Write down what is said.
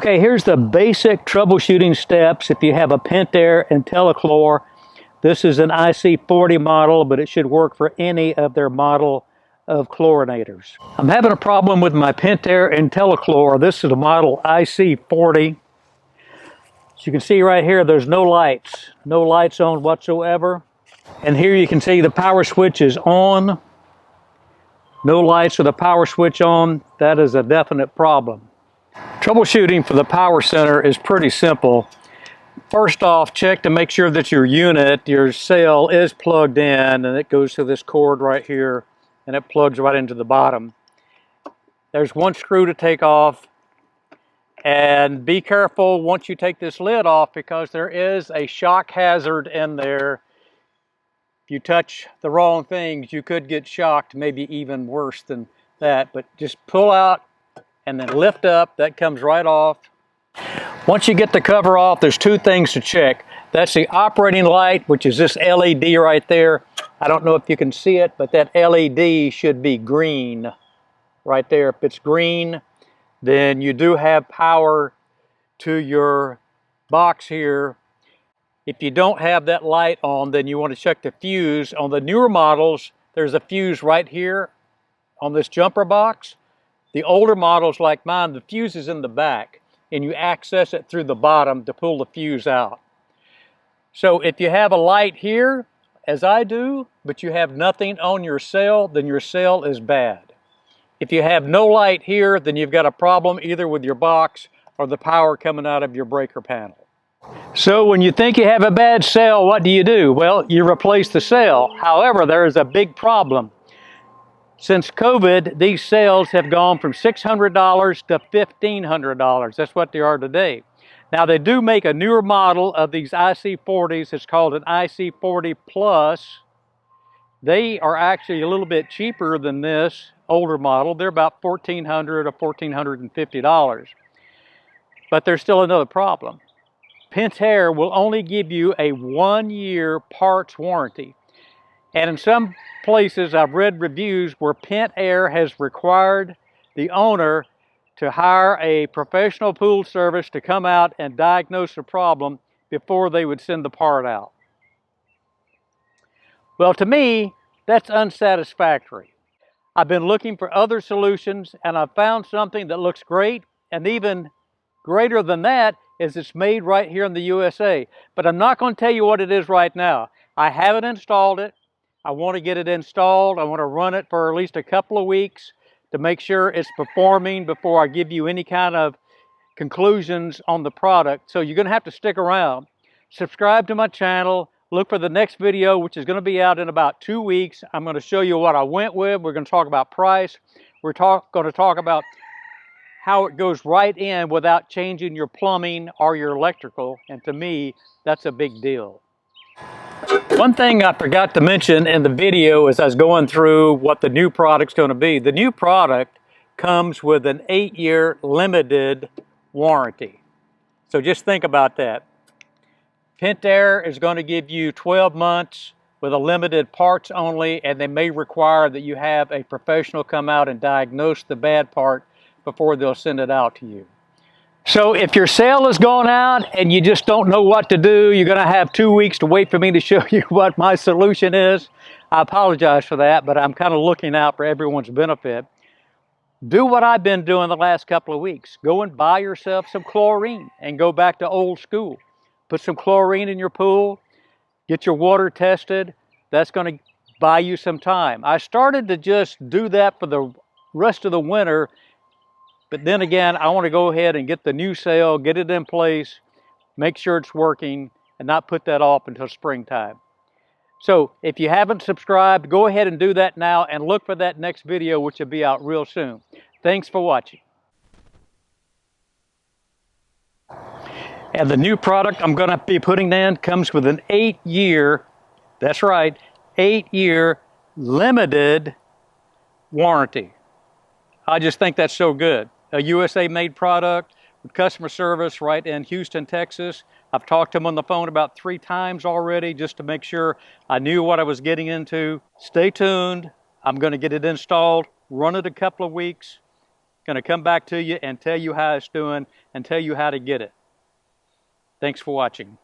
Okay, here's the basic troubleshooting steps if you have a Pentair IntelliChlor. This is an IC40 model, but it should work for any of their model of chlorinators. I'm having a problem with my Pentair IntelliChlor. This is a model IC40. As you can see right here, there's no lights on whatsoever. And here you can see the power switch is on. No lights with the power switch on. That is a definite problem. Troubleshooting for the power center is pretty simple. First off, check to make sure that your unit, your cell, is plugged in, and it goes to this cord right here, and it plugs right into the bottom. There's one screw to take off, and be careful once you take this lid off because there is a shock hazard in there. If you touch the wrong things, you could get shocked, maybe even worse than that. But just pull out and then lift up. That comes right off. Once you get the cover off, there's two things to check. That's the operating light, which is this LED right there. I don't know if you can see it, but that LED should be green right there. If it's green, then you do have power to your box here. If you don't have that light on, then you want to check the fuse. On the newer models, there's a fuse right here on this jumper box. The older models like mine, the fuse is in the back, and you access it through the bottom to pull the fuse out. So if you have a light here, as I do, but you have nothing on your cell, then your cell is bad. If you have no light here, then you've got a problem either with your box or the power coming out of your breaker panel. So when you think you have a bad cell, what do? Well, you replace the cell. However, there is a big problem. Since COVID, these cells have gone from $600 to $1,500. That's what they are today. Now, they do make a newer model of these IC40s. It's called an IC40 Plus. They are actually a little bit cheaper than this older model. They're about $1,400 or $1,450. But there's still another problem. Pentair will only give you a 1-year parts warranty. And in some places I've read reviews where Pentair has required the owner to hire a professional pool service to come out and diagnose the problem before they would send the part out. Well, to me, that's unsatisfactory. I've been looking for other solutions and I've found something that looks great, and even greater than that is it's made right here in the USA. But I'm not going to tell you what it is right now. I haven't installed it. I want to get it installed. I want to run it for at least a couple of weeks to make sure it's performing before I give you any kind of conclusions on the product. So you're going to have to stick around. Subscribe to my channel. Look for the next video, which is going to be out in about 2 weeks. I'm going to show you what I went with. We're going to talk about price. We're going to talk about how it goes right in without changing your plumbing or your electrical. And to me, that's a big deal. One thing I forgot to mention in the video as I was going through what the new product's going to be. The new product comes with an 8-year limited warranty. So just think about that. Pentair is going to give you 12 months with a limited parts only, and they may require that you have a professional come out and diagnose the bad part before they'll send it out to you. So if your cell has gone out and you just don't know what to do, you're going to have 2 weeks to wait for me to show you what my solution is. I apologize for that, but I'm kind of looking out for everyone's benefit. Do what I've been doing the last couple of weeks. Go and buy yourself some chlorine and go back to old school. Put some chlorine in your pool, get your water tested. That's going to buy you some time. I started to just do that for the rest of the winter. But then again, I want to go ahead and get the new cell, get it in place, make sure it's working, and not put that off until springtime. So if you haven't subscribed, go ahead and do that now and look for that next video, which will be out real soon. Thanks for watching. And the new product I'm going to be putting in comes with an 8-year, that's right, 8-year limited warranty. I just think that's so good. A USA-made product with customer service right in Houston, Texas. I've talked to them on the phone about 3 times already just to make sure I knew what I was getting into. Stay tuned. I'm going to get it installed, run it a couple of weeks, Going to come back to you and tell you how it's doing and tell you how to get it. Thanks for watching.